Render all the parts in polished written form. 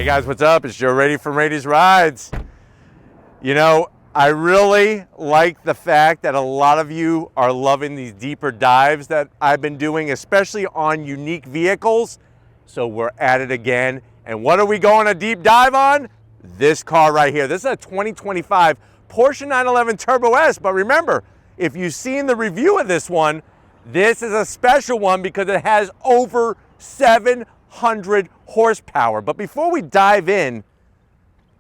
Hey guys, what's up? It's Joe Rady from Rady's Rides. You know, I really like the fact that a lot of you are loving these deeper dives that I've been doing, especially on unique vehicles. So we're at it again. And what are we going a deep dive on? This car right here. This is a 2025 Porsche 911 Turbo S. But remember, if you've seen the review of this one, this is a special one because it has over 700 horsepower. But before we dive in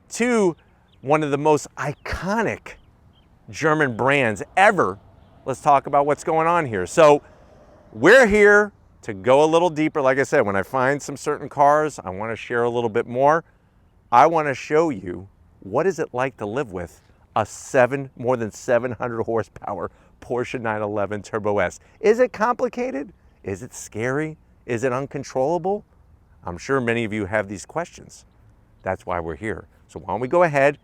to one of the most iconic German brands ever, let's talk about what's going on here. So we're here to go a little deeper. Like I said, when I find some certain cars, I want to share a little bit more. I want to show you what is it like to live with a more than 700 horsepower Porsche 911 Turbo S. Is it complicated? Is it scary? Is it uncontrollable? I'm sure many of you have these questions. That's why we're here. So why don't we go ahead,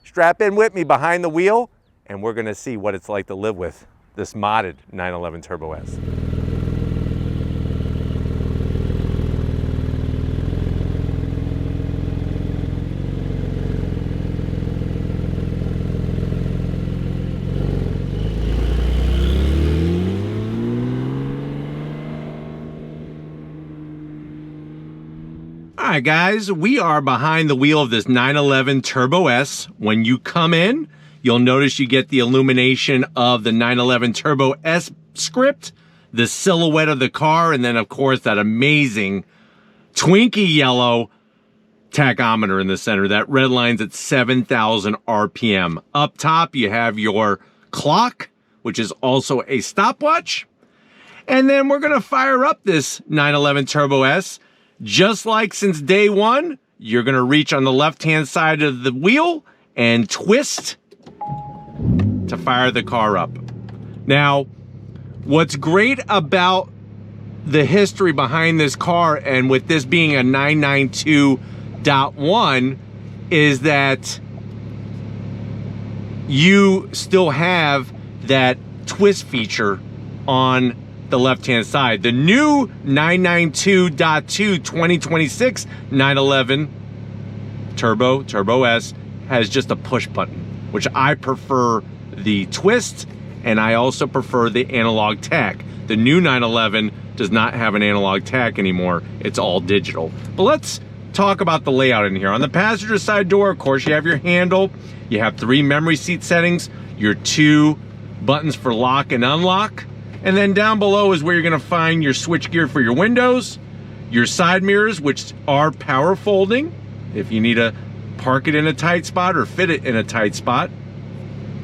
strap in with me behind the wheel, and we're gonna see what it's like to live with this modded 911 Turbo S. All right, guys, we are behind the wheel of this 911 Turbo S. When you come in, you'll notice you get the illumination of the 911 Turbo S script, the silhouette of the car, and then, of course, that amazing Twinkie yellow tachometer in the center. That red line's at 7,000 RPM. Up top, you have your clock, which is also a stopwatch. And then we're going to fire up this 911 Turbo S. Just like since day one, you're going to reach on the left-hand side of the wheel and twist to fire the car up. Now, what's great about the history behind this car, and with this being a 992.1, is that you still have that twist feature on the left-hand side. The new 992.2 2026 911 Turbo S has just a push button, which I prefer the twist, and I also prefer the analog tach. The new 911 does not have an analog tach anymore. It's all digital. But let's talk about the layout in here. On the passenger side door, of course, you have your handle. You have 3 memory seat settings, your 2 buttons for lock and unlock. And then down below is where you're gonna find your switch gear for your windows, your side mirrors, which are power folding if you need to park it in a tight spot or fit it in a tight spot.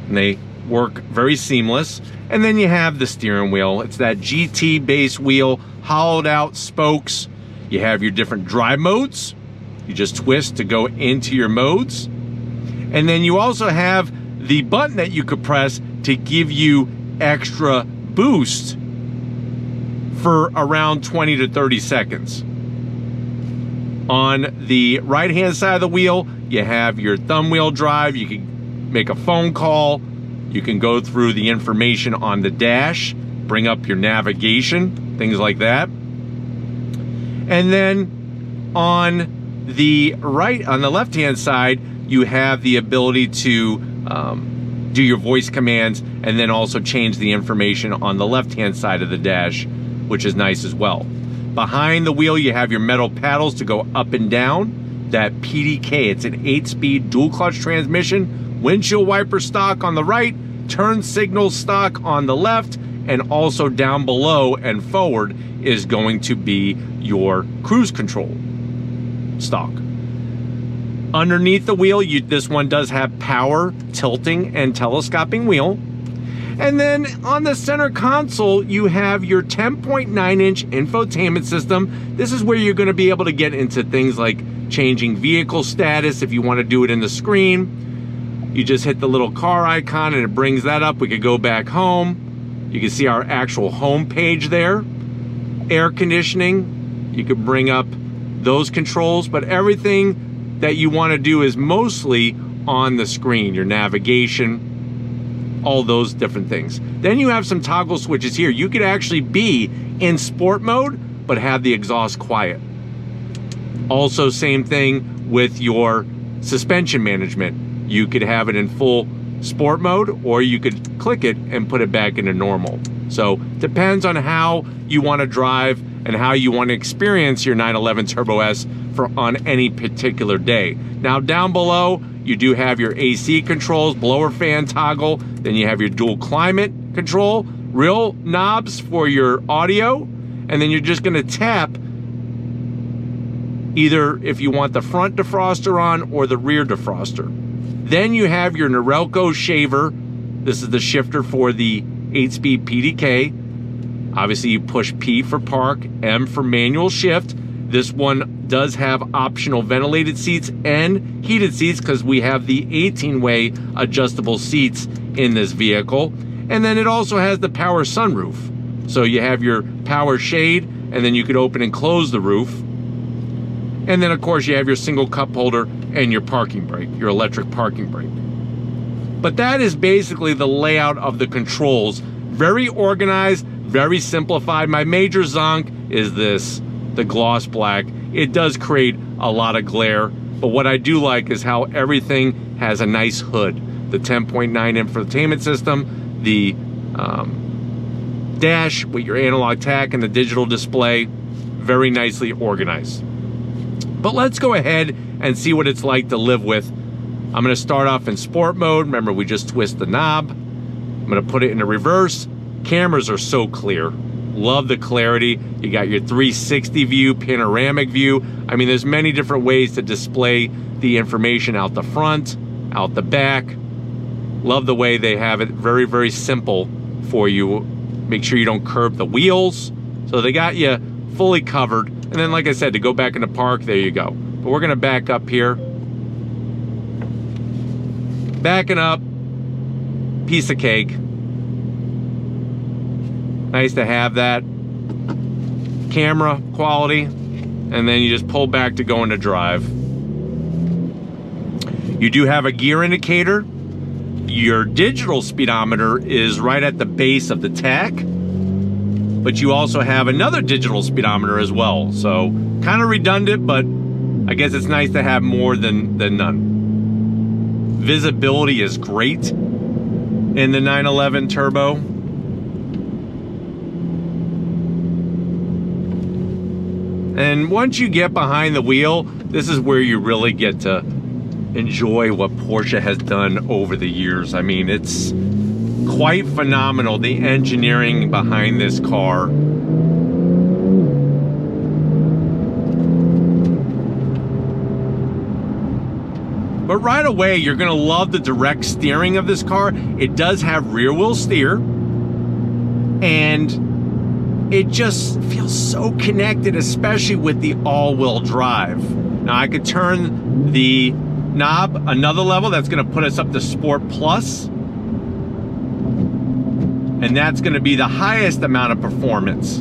And they work very seamless. And then you have the steering wheel. It's that GT base wheel, hollowed out spokes. You have your different drive modes. You just twist to go into your modes. And then you also have the button that you could press to give you extra boost for around 20 to 30 seconds. On the right hand side of the wheel, you have your thumb wheel drive. You can make a phone call. You can go through the information on the dash, bring up your navigation, things like that. And then on the left hand side, you have the ability to do your voice commands, and then also change the information on the left-hand side of the dash, which is nice as well. Behind the wheel, you have your metal paddles to go up and down. That PDK, it's an 8-speed dual-clutch transmission, windshield wiper stock on the right, turn signal stock on the left, and also down below and forward is going to be your cruise control stock. Underneath the wheel, this one does have power, tilting, and telescoping wheel. And then on the center console, you have your 10.9-inch infotainment system. This is where you're going to be able to get into things like changing vehicle status if you want to do it in the screen. You just hit the little car icon and it brings that up. We could go back home. You can see our actual home page there. Air conditioning, you could bring up those controls, but everything that you want to do is mostly on the screen, your navigation, all those different things. Then you have some toggle switches here. You could actually be in sport mode, but have the exhaust quiet. Also, same thing with your suspension management. You could have it in full sport mode, or you could click it and put it back into normal. So depends on how you want to drive and how you want to experience your 911 Turbo S on any particular day. Now down below, you do have your AC controls, blower fan toggle, then you have your dual climate control, real knobs for your audio, and then you're just going to tap either if you want the front defroster on or the rear defroster. Then you have your Norelco shaver. This is the shifter for the 8-speed PDK. Obviously you push P for park, M for manual shift. This one does have optional ventilated seats and heated seats because we have the 18-way adjustable seats in this vehicle. And then it also has the power sunroof. So you have your power shade, and then you could open and close the roof. And then of course you have your single cup holder and your parking brake, your electric parking brake. But that is basically the layout of the controls. Very organized, very simplified. My major zonk is this, the gloss black. It does create a lot of glare, but what I do like is how everything has a nice hood. The 10.9 infotainment system, the dash with your analog tack and the digital display, very nicely organized. But let's go ahead and see what it's like to live with. I'm going to start off in sport mode. Remember, we just twist the knob. I'm going to put it into reverse. Cameras are so clear. Love the clarity. You got your 360 view, panoramic view. I mean, there's many different ways to display the information out the front, out the back. Love the way they have it very, very simple for you. Make sure you don't curb the wheels. So they got you fully covered. And then, like I said, to go back into park, there you go. But we're gonna back up here. Backing up, piece of cake. Nice to have that. Camera quality. And then you just pull back to go into drive. You do have a gear indicator. Your digital speedometer is right at the base of the tack. But you also have another digital speedometer as well. So kind of redundant, but I guess it's nice to have more than none. Visibility is great in the 911 Turbo. And once you get behind the wheel, this is where you really get to enjoy what Porsche has done over the years. I mean, it's quite phenomenal, the engineering behind this car. But right away, you're gonna love the direct steering of this car. It does have rear wheel steer, and it just feels so connected, especially with the all-wheel drive. Now I could turn the knob another level. That's gonna put us up to Sport Plus. And that's going to be the highest amount of performance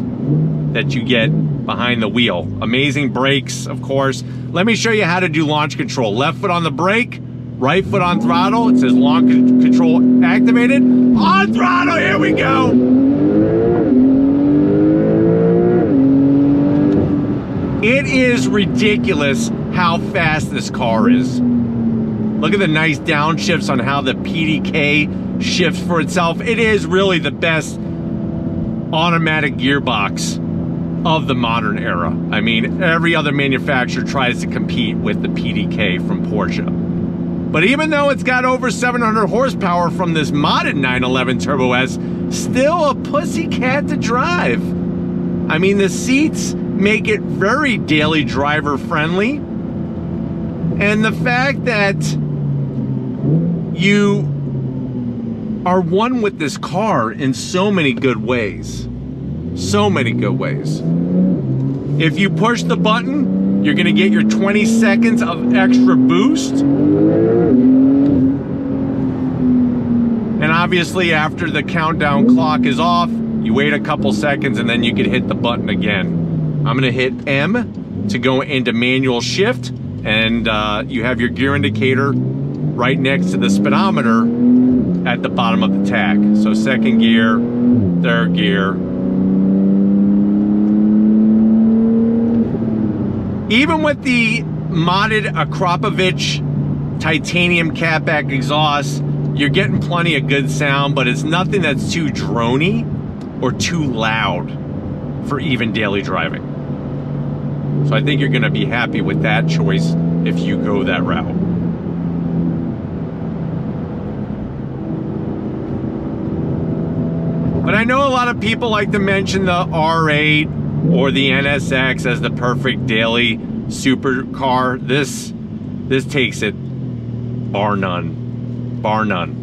that you get behind the wheel. Amazing brakes, of course. Let me show you how to do launch control. Left foot on the brake, right foot on throttle. It says launch control activated. On throttle, here we go. It is ridiculous how fast this car is. Look at the nice downshifts on how the PDK shifts for itself. It is really the best automatic gearbox of the modern era. I mean, every other manufacturer tries to compete with the PDK from Porsche. But even though it's got over 700 horsepower from this modded 911 Turbo S, still a pussycat to drive. I mean, the seats make it very daily driver friendly. And the fact that you are one with this car in so many good ways. So many good ways. If you push the button, you're gonna get your 20 seconds of extra boost. And obviously after the countdown clock is off, you wait a couple seconds and then you can hit the button again. I'm gonna hit M to go into manual shift, and you have your gear indicator right next to the speedometer at the bottom of the tack. So second gear, third gear. Even with the modded Akrapovic titanium catback exhaust, you're getting plenty of good sound, but it's nothing that's too droney or too loud for even daily driving. So I think you're going to be happy with that choice if you go that route. But I know a lot of people like to mention the R8 or the NSX as the perfect daily supercar. This takes it bar none. Bar none.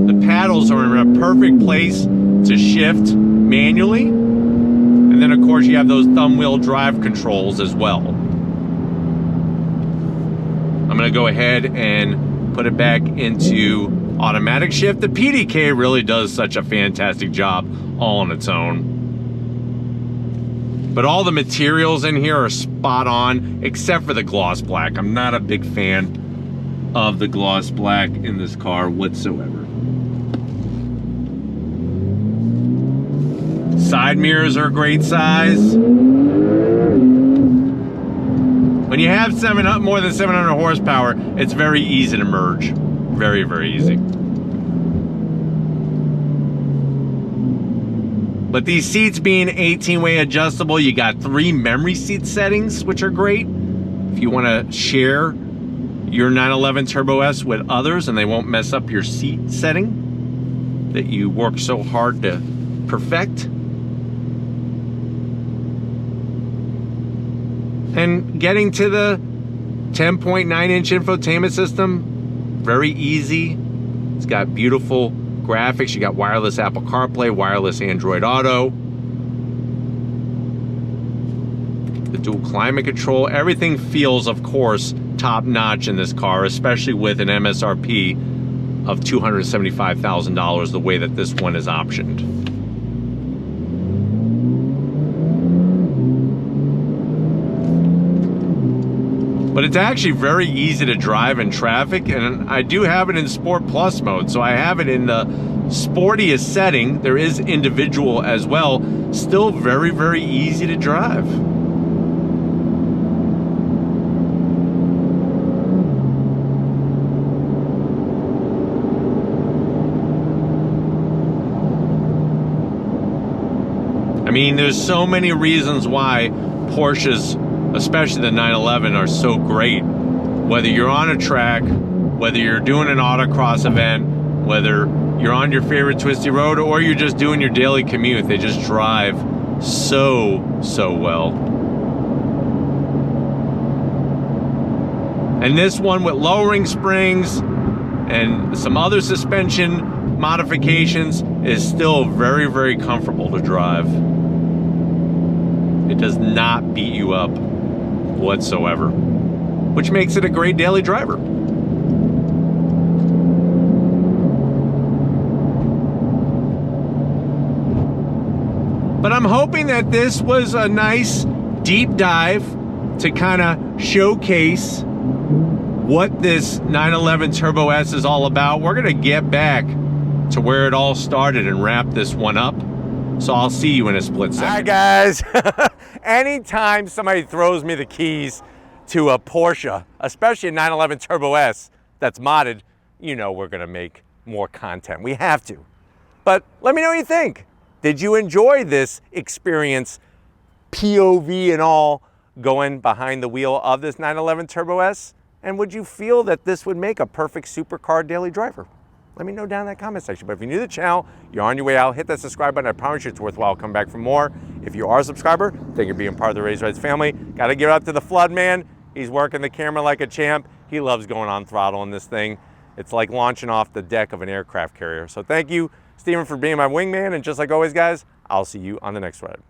The paddles are in a perfect place to shift manually. And then of course you have those thumb wheel drive controls as well. I'm gonna go ahead and put it back into automatic shift. The PDK really does such a fantastic job all on its own. But all the materials in here are spot on, except for the gloss black. I'm not a big fan of the gloss black in this car whatsoever. Side mirrors are a great size. When you have more than 700 horsepower, it's very easy to merge. Very, very easy. But these seats being 18-way adjustable, you got 3 memory seat settings, which are great. If you want to share your 911 Turbo S with others and they won't mess up your seat setting that you work so hard to perfect. And getting to the 10.9-inch infotainment system, very easy. It's got beautiful graphics. You got wireless Apple CarPlay, wireless Android Auto, the dual climate control. Everything feels, of course, top-notch in this car, especially with an MSRP of $275,000 the way that this one is optioned. But it's actually very easy to drive in traffic, and I do have it in Sport Plus mode, so I have it in the sportiest setting. There is individual as well. Still very, very easy to drive. I mean, there's so many reasons why Porsches, especially the 911, are so great. Whether you're on a track, whether you're doing an autocross event, whether you're on your favorite twisty road, or you're just doing your daily commute, they just drive so well. And this one with lowering springs and some other suspension modifications is still very, very comfortable to drive. It does not beat you up whatsoever, which makes it a great daily driver. But I'm hoping that this was a nice deep dive to kind of showcase what this 911 Turbo S is all about. We're gonna get back to where it all started and wrap this one up. So I'll see you in a split second. Hi guys. Anytime somebody throws me the keys to a Porsche, especially a 911 Turbo S that's modded, you know we're gonna make more content. We have to. But let me know what you think. Did you enjoy this experience, POV and all, going behind the wheel of this 911 Turbo S? And would you feel that this would make a perfect supercar daily driver? Let me know down in that comment section. But if you're new to the channel, you're on your way out, hit that subscribe button. I promise you it's worthwhile. Come back for more. If you are a subscriber, thank you for being part of the Raised Rides family. Got to give it up to the Flood Man. He's working the camera like a champ. He loves going on throttle in this thing. It's like launching off the deck of an aircraft carrier. So thank you, Steven, for being my wingman. And just like always, guys, I'll see you on the next ride.